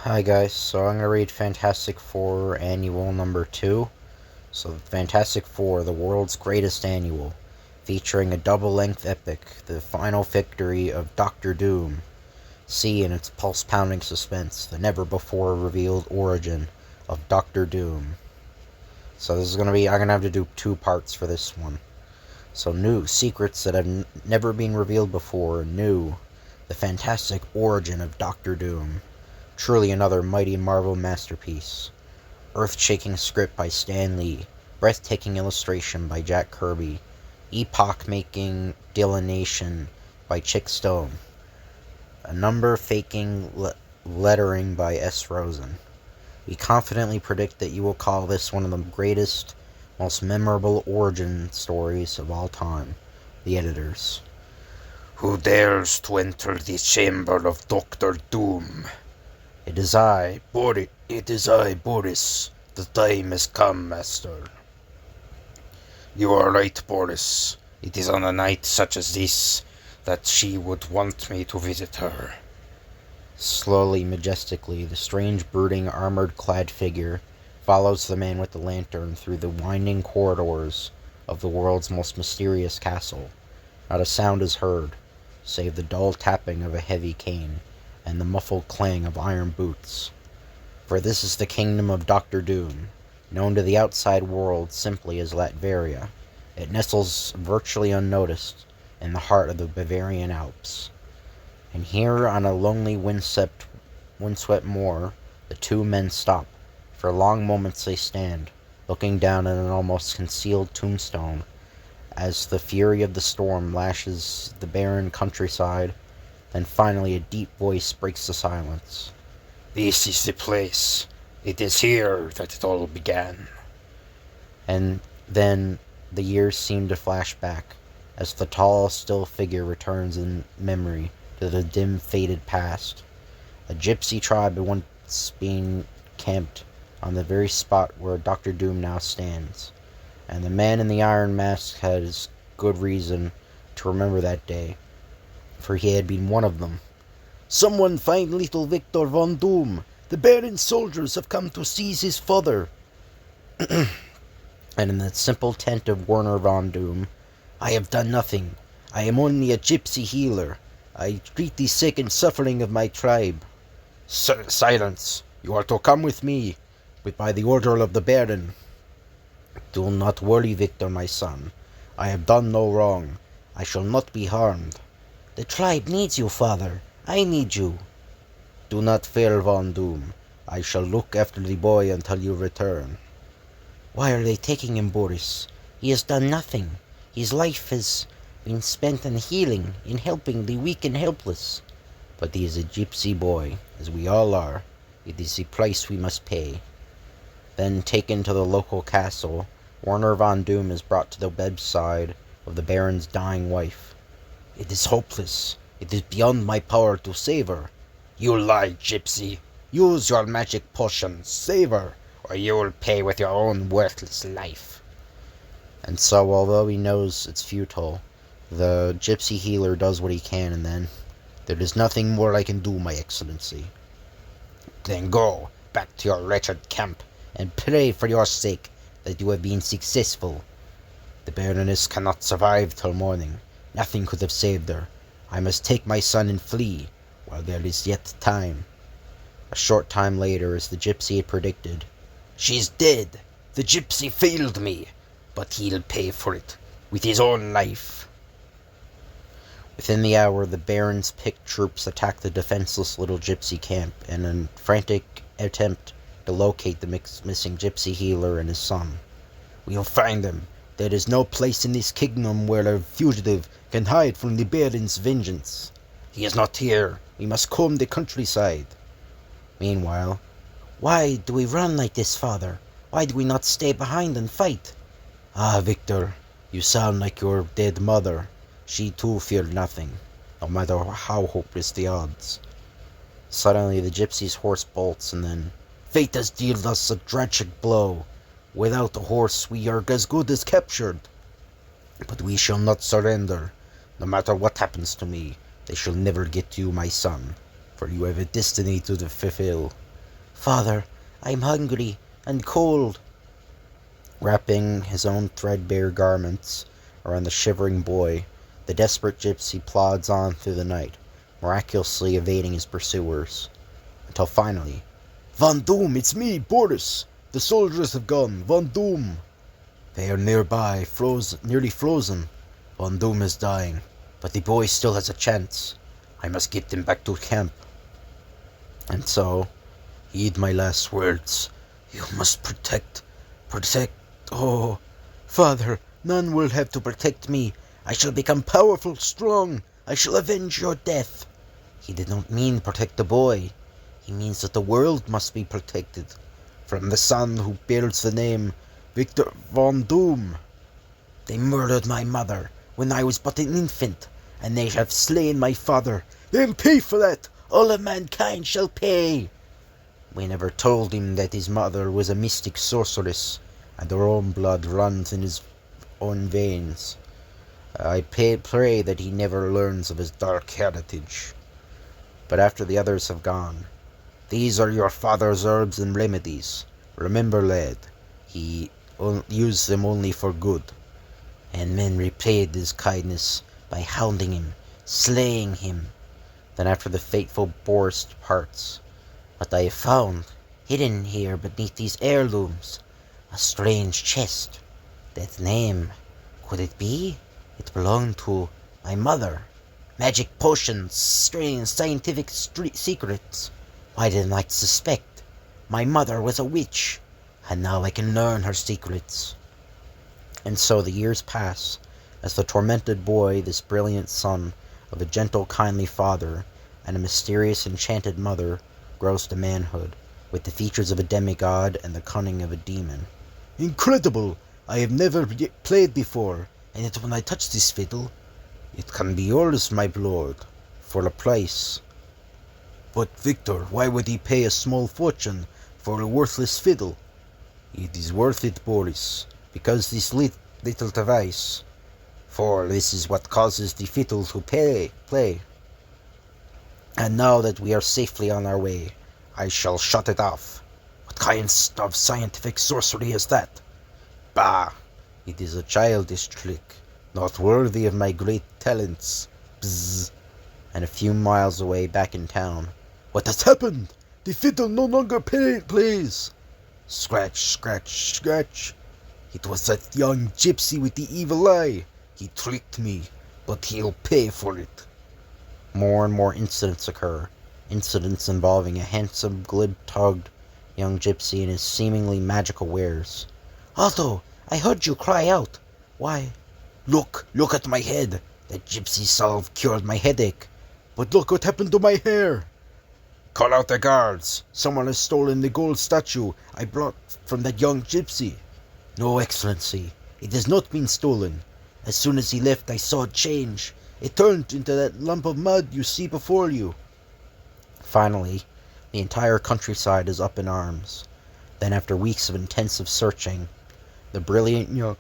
Hi guys, so I'm going to read Fantastic Four Annual number 2. So Fantastic Four, the world's greatest annual, featuring a double-length epic, the final victory of Doctor Doom. See in its pulse-pounding suspense, the never-before-revealed origin of Doctor Doom. So this is going to be, I'm going to have to do 2 parts for this one. So new, secrets that have never been revealed before, new, the fantastic origin of Doctor Doom. Truly another mighty Marvel masterpiece. Earth-shaking script by Stan Lee. Breathtaking illustration by Jack Kirby. Epoch-making delineation by Chick Stone. A number-faking lettering by S. Rosen. We confidently predict that you will call this one of the greatest, most memorable origin stories of all time. The editors. Who dares to enter the chamber of Doctor Doom? It is I, Boris. It is I, Boris. The time has come, Master. You are right, Boris. It is on a night such as this that she would want me to visit her. Slowly, majestically, the strange, brooding, armored-clad figure follows the man with the lantern through the winding corridors of the world's most mysterious castle. Not a sound is heard, save the dull tapping of a heavy cane and the muffled clang of iron boots. For this is the kingdom of Doctor Doom, known to the outside world simply as Latveria. It nestles virtually unnoticed in the heart of the Bavarian Alps. And here on a lonely windswept moor, the two men stop. For long moments they stand, looking down at an almost concealed tombstone, as the fury of the storm lashes the barren countryside. Then finally a deep voice breaks the silence. This is the place. It is here that it all began. And then the years seem to flash back, as the tall, still figure returns in memory to the dim, faded past. A gypsy tribe had once been camped on the very spot where Doctor Doom now stands, and the man in the iron mask has good reason to remember that day, for he had been one of them. "Someone find little Victor Von Doom. The Baron's soldiers have come to seize his father." And in the simple tent of Werner Von Doom, "I have done nothing. I am only a gypsy healer. I treat the sick and suffering of my tribe." Silence! You are to come with me, but by the order of the Baron. "Do not worry, Victor, my son. I have done no wrong. I shall not be harmed." "The tribe needs you, father. I need you." "Do not fear, Von Doom. I shall look after the boy until you return." "Why are they taking him, Boris? He has done nothing. His life has been spent in healing, in helping the weak and helpless." "But he is a gypsy boy, as we all are. It is the price we must pay." Then taken to the local castle, Werner Von Doom is brought to the bedside of the Baron's dying wife. "It is hopeless. It is beyond my power to save her." You lie, gypsy. Use your magic potion. Save her, or you will pay with your own worthless life. And so, although he knows it's futile, the gypsy healer does what he can, and then, "There is nothing more I can do, my excellency." "Then go back to your wretched camp, and pray for your sake that you have been successful." The Baroness cannot survive till morning. Nothing could have saved her. I must take my son and flee, while there is yet time." A short time later, as the gypsy had predicted, "She's dead. The gypsy failed me, but he'll pay for it with his own life." Within the hour, the Baron's picked troops attack the defenseless little gypsy camp in a frantic attempt to locate the missing gypsy healer and his son. "We'll find them. There is no place in this kingdom where a fugitive can hide from the Baron's vengeance. He is not here. We must comb the countryside." Meanwhile, "Why do we run like this, father? Why do we not stay behind and fight?" "Ah, Victor, you sound like your dead mother. She too feared nothing, no matter how hopeless the odds." Suddenly the gypsy's horse bolts, and then, "Fate has dealt us a tragic blow. Without a horse we are as good as captured. But we shall not surrender. No matter what happens to me, they shall never get you, my son, for you have a destiny to fulfill." Father, I'm hungry and cold. Wrapping his own threadbare garments around the shivering boy, the desperate gypsy plods on through the night, miraculously evading his pursuers, until finally, Von Doom, it's me, Boris. The soldiers have gone. Von Doom. They are nearby, nearly frozen. Von Doom is dying, but the boy still has a chance. I must get them back to camp. And so, heed my last words. You must protect. Oh, Father, none will have to protect me. I shall become powerful, strong. I shall avenge your death. He did not mean protect the boy. He means that the world must be protected from the son who bears the name Victor Von Doom. They murdered my mother when I was but an infant, and they have slain my father. They'll pay for that. All of mankind shall pay. We never told him that his mother was a mystic sorceress, and her own blood runs in his own veins. I pray that he never learns of his dark heritage. But after the others have gone, these are your father's herbs and remedies. Remember, lad, he used them only for good. And men repaid his kindness by hounding him, slaying him. Then after the fateful Boris departs, what I have found, hidden here beneath these heirlooms, a strange chest. That name, could it be? It belonged to my mother. Magic potions, strange scientific secrets. Why didn't I suspect? My mother was a witch, and now I can learn her secrets. And so the years pass, as the tormented boy, this brilliant son of a gentle, kindly father and a mysterious, enchanted mother, grows to manhood, with the features of a demigod and the cunning of a demon. Incredible! I have never played before, and yet when I touch this fiddle, it can be yours, my lord, for a price. But Victor, why would he pay a small fortune for a worthless fiddle? It is worth it, Boris, because this little device, for this is what causes the fiddle to play. And now that we are safely on our way, I shall shut it off. What kind of scientific sorcery is that? Bah! It is a childish trick, not worthy of my great talents. Bzzz. And a few miles away, back in town, what has happened? The fiddle no longer plays. Scratch, scratch, scratch. It was that young gypsy with the evil eye. He tricked me, but he'll pay for it. More and more incidents occur. Incidents involving a handsome, glib-tongued young gypsy and his seemingly magical wares. Otto, I heard you cry out. Why? Look at my head. That gypsy salve cured my headache. But look what happened to my hair. Call out the guards. Someone has stolen the gold statue I brought from that young gypsy. No, Excellency. It has not been stolen. As soon as he left, I saw it change. It turned into that lump of mud you see before you. Finally, the entire countryside is up in arms. Then, after weeks of intensive searching, the brilliant young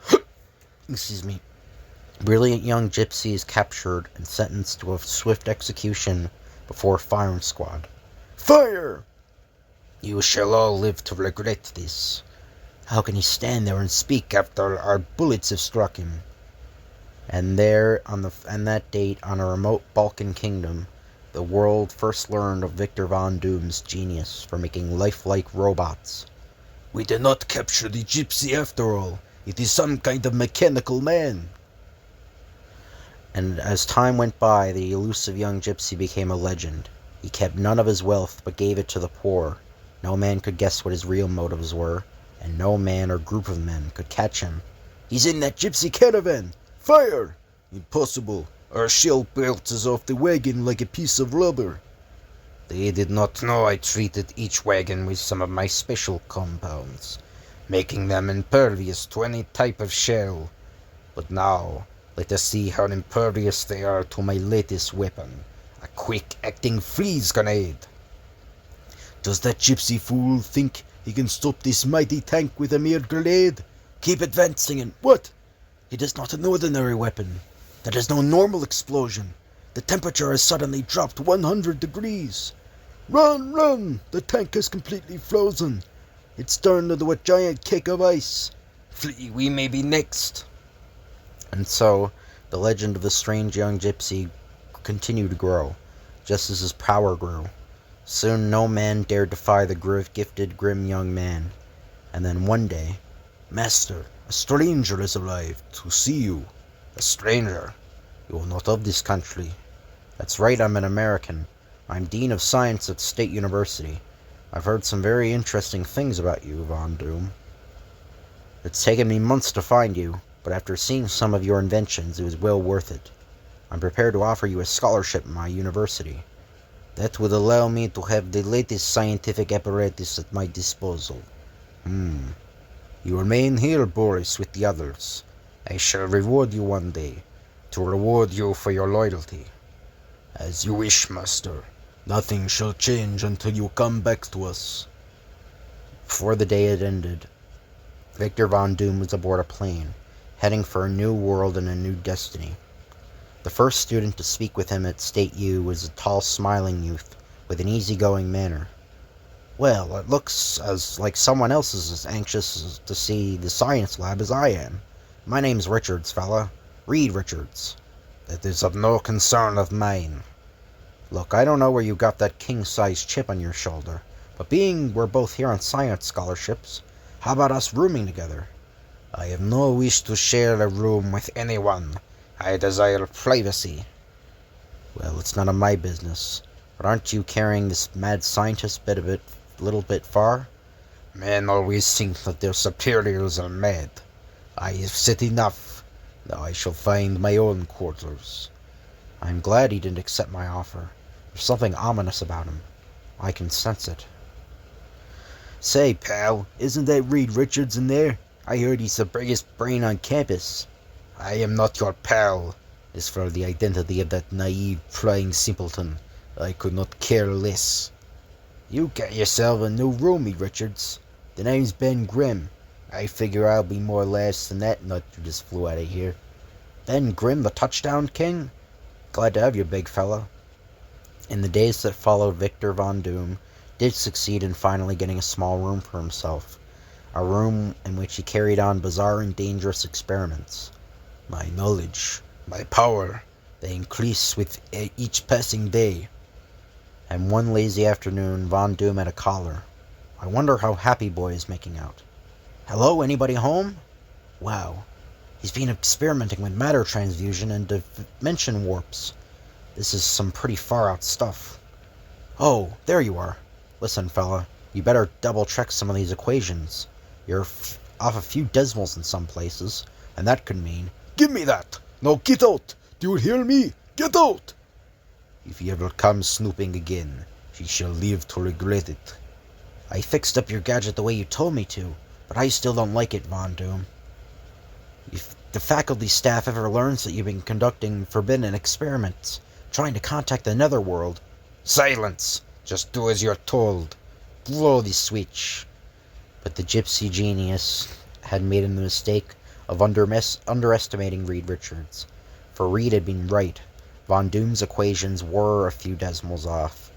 gypsy is captured and sentenced to a swift execution before a firing squad. Fire! You shall all live to regret this. How can he stand there and speak after our bullets have struck him? And that date, on a remote Balkan kingdom, the world first learned of Victor Von Doom's genius for making lifelike robots. We did not capture the gypsy after all. It is some kind of mechanical man. And as time went by, the elusive young gypsy became a legend. He kept none of his wealth, but gave it to the poor. No man could guess what his real motives were, and no man or group of men could catch him. He's in that gypsy caravan! Fire! Impossible. Our shell bounces off the wagon like a piece of rubber. They did not know I treated each wagon with some of my special compounds, making them impervious to any type of shell. But now, let us see how impervious they are to my latest weapon, a quick-acting freeze grenade. Does that gypsy fool think he can stop this mighty tank with a mere grenade? Keep advancing and what? It is not an ordinary weapon. That is no normal explosion. The temperature has suddenly dropped 100 degrees. Run, run! The tank is completely frozen. It's turned into a giant cake of ice. Flee, we may be next. And so, the legend of the strange young gypsy continued to grow, just as his power grew. Soon no man dared defy the gifted, grim young man. And then one day, Master, a stranger is arrived to see you. A stranger? You are not of this country. That's right, I'm an American. I'm Dean of Science at State University. I've heard some very interesting things about you, Von Doom. It's taken me months to find you, but after seeing some of your inventions, it was well worth it. I'm prepared to offer you a scholarship at my university. That would allow me to have the latest scientific apparatus at my disposal. You remain here, Boris, with the others. I shall reward you one day, to reward you for your loyalty. As you wish, master. Nothing shall change until you come back to us. Before the day had ended, Victor Von Doom was aboard a plane, heading for a new world and a new destiny. The first student to speak with him at State U was a tall, smiling youth with an easygoing manner. Well, it looks like someone else is as anxious to see the science lab as I am. My name's Richards, fella. Reed Richards. That is of no concern of mine. Look, I don't know where you got that king-size chip on your shoulder, but being we're both here on science scholarships, how about us rooming together? I have no wish to share a room with anyone. I desire privacy. Well, it's none of my business. But aren't you carrying this mad scientist a little bit far? Men always think that their superiors are mad. I have said enough. Now I shall find my own quarters. I'm glad he didn't accept my offer. There's something ominous about him. I can sense it. Say, pal, isn't that Reed Richards in there? I heard he's the biggest brain on campus. I am not your pal. As for the identity of that naive, prying simpleton, I could not care less. You got yourself a new roomie, Richards. The name's Ben Grimm. I figure I'll be more laughs than that nut who just flew out of here. Ben Grimm, the touchdown king? Glad to have you, big fella. In the days that followed, Victor Von Doom did succeed in finally getting a small room for himself. A room in which he carried on bizarre and dangerous experiments. My knowledge, my power, they increase with each passing day. And one lazy afternoon, Von Doom had a caller. I wonder how Happy Boy is making out. Hello, anybody home? Wow, he's been experimenting with matter transfusion and dimension warps. This is some pretty far out stuff. Oh, there you are. Listen, fella, you better double check some of these equations. You're off a few decimals in some places, and that could mean... Give me that! Now get out! Do you hear me? Get out! If he ever comes snooping again, he shall live to regret it. I fixed up your gadget the way you told me to, but I still don't like it, Von Doom. If the faculty staff ever learns that you've been conducting forbidden experiments, trying to contact the netherworld... Silence! Just do as you're told. Blow the switch. But the gypsy genius had made the mistake of underestimating Reed Richards. For Reed had been right. Von Doom's equations were a few decimals off.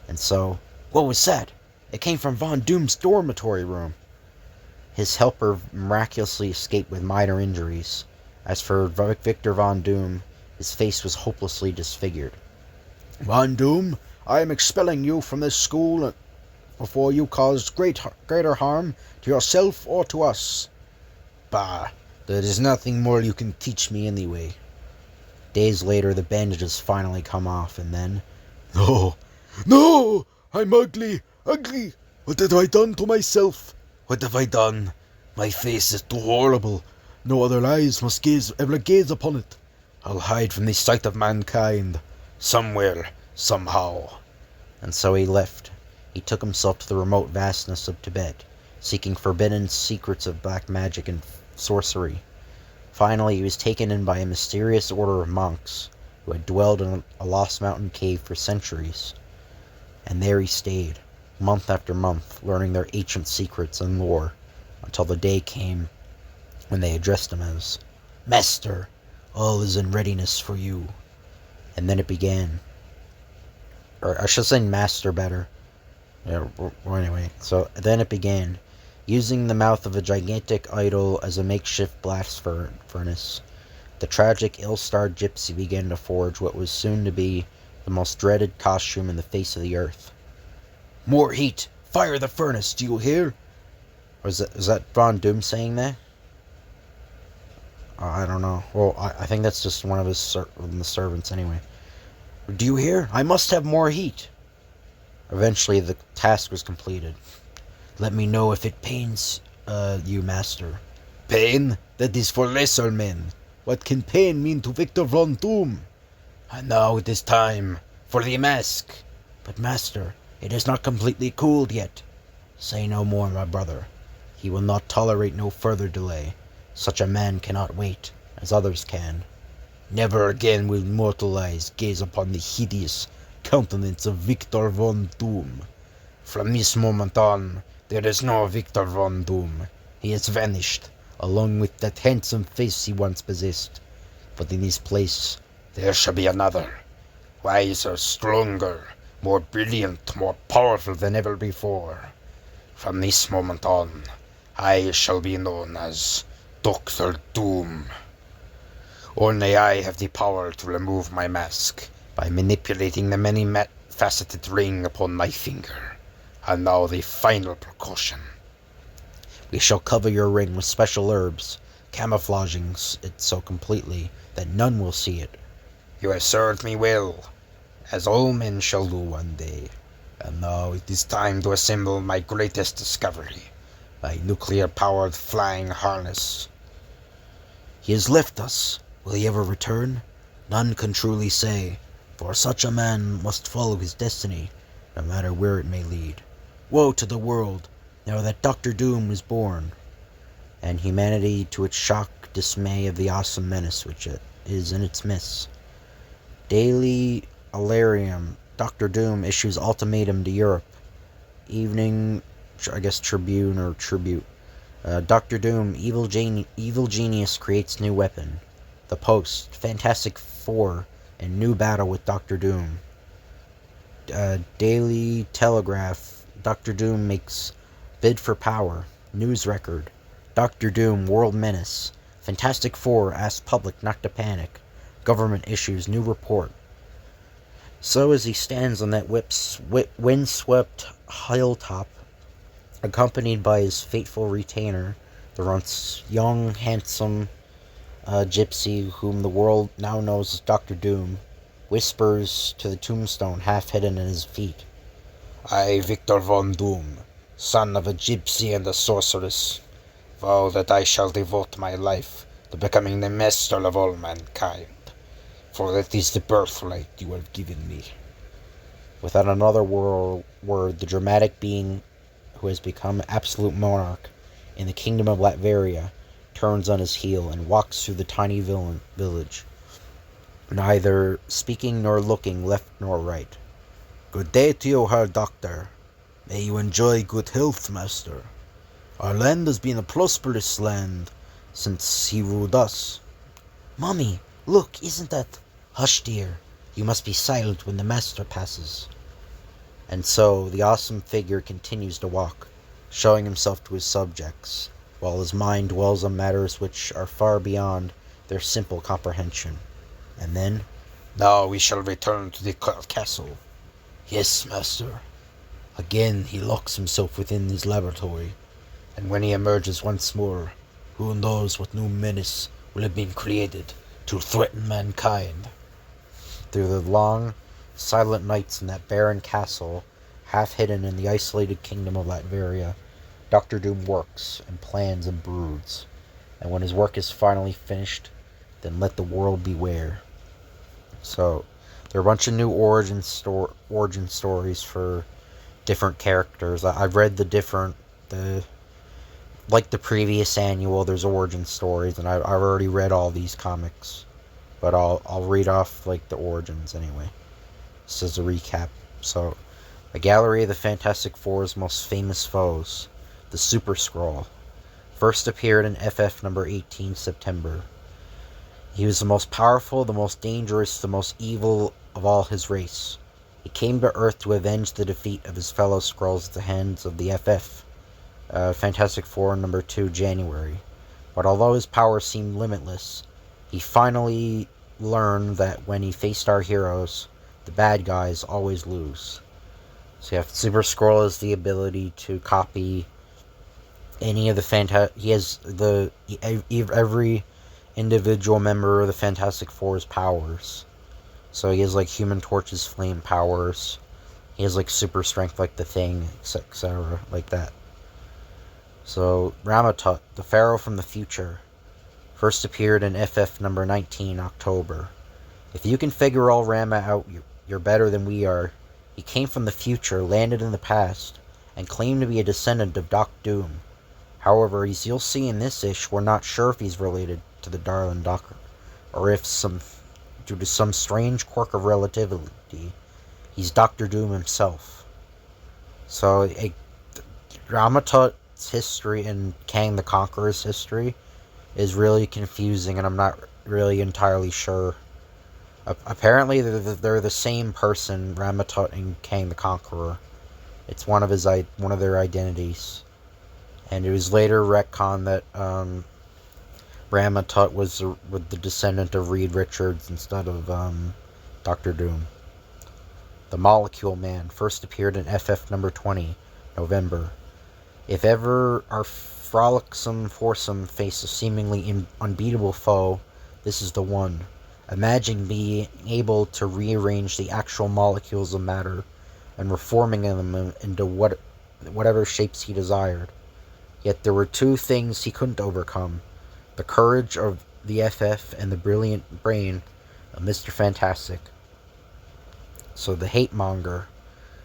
And so... What was that? It came from Von Doom's dormitory room. His helper miraculously escaped with minor injuries. As for Victor Von Doom, his face was hopelessly disfigured. Von Doom, I am expelling you from this school before you cause greater harm to yourself or to us. Bah, there is nothing more you can teach me anyway. Days later, the bandages finally come off, and then... No! No! I'm ugly! Ugly! What have I done to myself? What have I done? My face is too horrible. No other eyes must ever gaze upon it. I'll hide from the sight of mankind. Somewhere, somehow. And so he left. He took himself to the remote vastness of Tibet, seeking forbidden secrets of black magic and sorcery. Finally, he was taken in by a mysterious order of monks who had dwelled in a lost mountain cave for centuries. And there he stayed, month after month, learning their ancient secrets and lore, until the day came when they addressed him as, "Master, all is in readiness for you." And then it began. Or I should say master better. Yeah, well, anyway, so then it began. Using the mouth of a gigantic idol as a makeshift blast furnace, the tragic, ill-starred Gypsy began to forge what was soon to be the most dreaded costume in the face of the earth. More heat! Fire the furnace, do you hear? Was that Von Doom saying that? I don't know. Well, I think that's just one of the servants anyway. Do you hear? I must have more heat. Eventually, the task was completed. Let me know if it pains you, master. Pain? That is for lesser men. What can pain mean to Victor Von Doom? And now it is time for the mask. But master, it is not completely cooled yet. Say no more, my brother. He will not tolerate no further delay. Such a man cannot wait, as others can. Never again will mortal eyes gaze upon the hideous countenance of Victor Von Doom. From this moment on, there is no Victor Von Doom. He has vanished, along with that handsome face he once possessed. But in his place, there shall be another, wiser, stronger, more brilliant, more powerful than ever before. From this moment on, I shall be known as Dr. Doom. Only I have the power to remove my mask by manipulating the many-faceted ring upon my finger. And now the final precaution. We shall cover your ring with special herbs, camouflaging it so completely that none will see it. You have served me well, as all men shall do one day. And now it is time to assemble my greatest discovery, my nuclear-powered flying harness. He has left us. Will he ever return? None can truly say, for such a man must follow his destiny, no matter where it may lead. Woe to the world, now that Dr. Doom is born, and humanity to its shock, dismay of the awesome menace which it is in its midst. Daily Alarium, Dr. Doom issues ultimatum to Europe. Evening, I guess Tribune or Tribute. Dr. Doom, evil genius creates new weapon. The Post, Fantastic Four, and new battle with Dr. Doom. Daily Telegraph, Dr. Doom makes bid for power. News record, Dr. Doom, world menace. Fantastic Four asks public not to panic. Government issues new report. So as he stands on that windswept hilltop, accompanied by his faithful retainer, the once young, handsome Gypsy, whom the world now knows as Dr. Doom, whispers to the tombstone half hidden at his feet. I, Victor Von Doom, son of a gypsy and a sorceress, vow that I shall devote my life to becoming the master of all mankind, for that is the birthright you have given me. Without another word, the dramatic being who has become absolute monarch in the kingdom of Latveria turns on his heel and walks through the tiny village, neither speaking nor looking left nor right. Good day to you, Herr Doctor. May you enjoy good health, master. Our land has been a prosperous land since he ruled us. Mummy, look, isn't that... Hush, dear. You must be silent when the master passes. And so the awesome figure continues to walk, showing himself to his subjects, while his mind dwells on matters which are far beyond their simple comprehension. And then... Now we shall return to the castle. Yes, master. Again he locks himself within his laboratory, and when he emerges once more, who knows what new menace will have been created to threaten mankind. Through the long, silent nights in that barren castle, half hidden in the isolated kingdom of Latveria, Dr. Doom works and plans and broods, and when his work is finally finished, then let the world beware. So, there are a bunch of new origin stories for different characters. I've read like the previous annual, there's origin stories, and I've already read all these comics, but I'll read off like the origins anyway. This is a recap. So, a gallery of the Fantastic Four's most famous foes, the Super Skrull, first appeared in FF number 18, September. He was the most powerful, the most dangerous, the most evil of all his race. He came to Earth to avenge the defeat of his fellow Skrulls at the hands of the FF. Fantastic Four number 2, January. But although his powers seemed limitless, he finally learned that when he faced our heroes, the bad guys always lose. So you have Super Skrull has the ability to copy any of the he has every individual member of the Fantastic Four's powers. So he has like Human Torch's flame powers. He has like super strength like the Thing, etc. like that. So Ramatut, the Pharaoh from the future, first appeared in FF number 19, October. If you can figure all Rama out, you're better than we are. He came from the future, landed in the past, and claimed to be a descendant of Doc Doom. However, as you'll see in this issue, we're not sure if he's related to the Darlin Docker, or if due to some strange quirk of relativity, he's Dr. Doom himself. So, Ramatut's history and Kang the Conqueror's history is really confusing, and I'm not really entirely sure. Apparently, they're the same person, Ramatut and Kang the Conqueror. It's one of their identities. And it was later retconned that Ramatut was the descendant of Reed Richards instead of Dr. Doom. The Molecule Man first appeared in FF number 20, November. If ever our frolicsome foursome face a seemingly unbeatable foe, this is the one. Imagine being able to rearrange the actual molecules of matter and reforming them into whatever shapes he desired. Yet there were two things he couldn't overcome: the courage of the FF and the brilliant brain of Mr. Fantastic. So the Hate Monger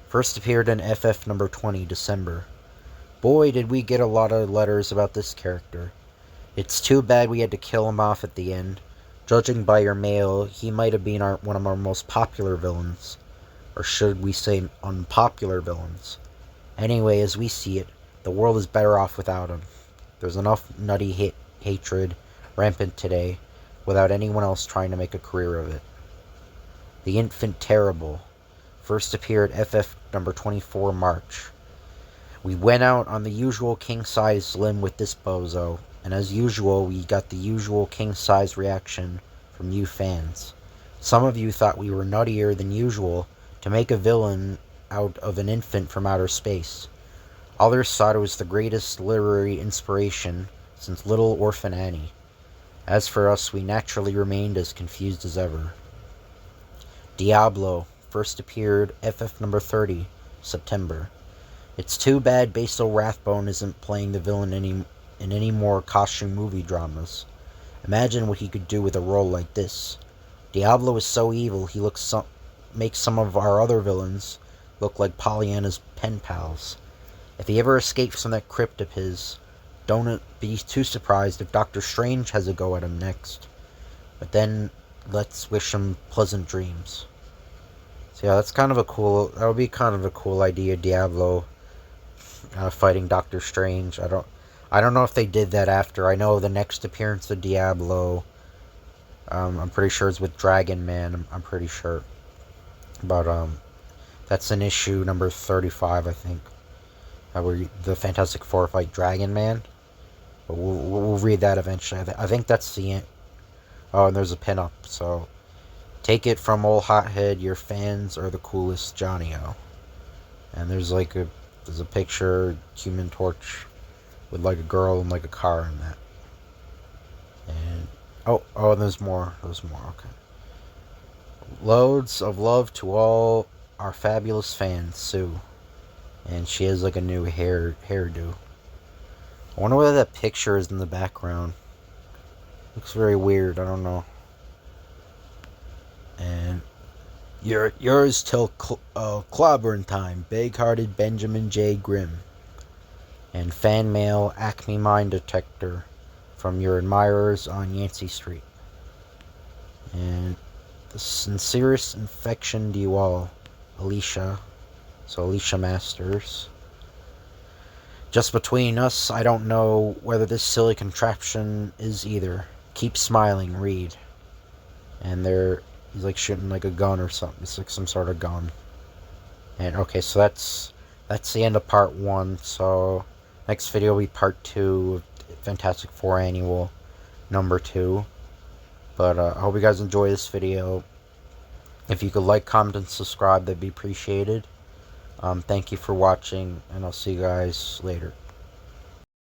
first appeared in FF number 20, December. Boy, did we get a lot of letters about this character. It's too bad we had to kill him off at the end. Judging by your mail, he might have been one of our most popular villains. Or should we say unpopular villains. Anyway, as we see it, the world is better off without him. There's enough nutty hatred rampant today without anyone else trying to make a career of it. The Infant Terrible first appeared FF number 24, March. We went out on the usual king-size limb with this bozo, and as usual, we got the usual king-size reaction from you fans. Some of you thought we were nuttier than usual to make a villain out of an infant from outer space. Others thought it was the greatest literary inspiration since Little Orphan Annie. As for us, we naturally remained as confused as ever. Diablo first appeared FF number 30, September. It's too bad Basil Rathbone isn't playing the villain in any more costume movie dramas. Imagine what he could do with a role like this. Diablo is so evil he makes some of our other villains look like Pollyanna's pen pals. If he ever escapes from that crypt of his, don't be too surprised if Doctor Strange has a go at him next. But then, let's wish him pleasant dreams. So yeah, that would be kind of a cool idea, Diablo fighting Doctor Strange. I don't know if they did that after. I know the next appearance of Diablo, I'm pretty sure it's with Dragon Man, I'm pretty sure. But, that's in issue number 35, I think. Where the Fantastic Four fight Dragon Man. But we'll read that eventually. I think that's the end. Oh, and there's a pinup, so take it from old Hothead, your fans are the coolest, Johnny-O. And there's a picture, Human Torch, with like a girl and like a car in that. And oh, there's more. Okay. Loads of love to all our fabulous fans, Sue. And she has like a new hairdo. I wonder whether that picture is in the background. Looks very weird, I don't know. And yours till clobbering time, big-hearted Benjamin J. Grimm. And fan mail, Acme Mine Detector, from your admirers on Yancey Street. And the sincerest affection to you all, Alicia. So Alicia Masters. Just between us, I don't know whether this silly contraption is either. Keep smiling, Reed. And he's like shooting like a gun or something. It's like some sort of gun. And okay, so that's the end of part 1. So next video will be part 2 of Fantastic Four Annual number 2. But I hope you guys enjoy this video. If you could like, comment, and subscribe, that'd be appreciated. Thank you for watching, and I'll see you guys later.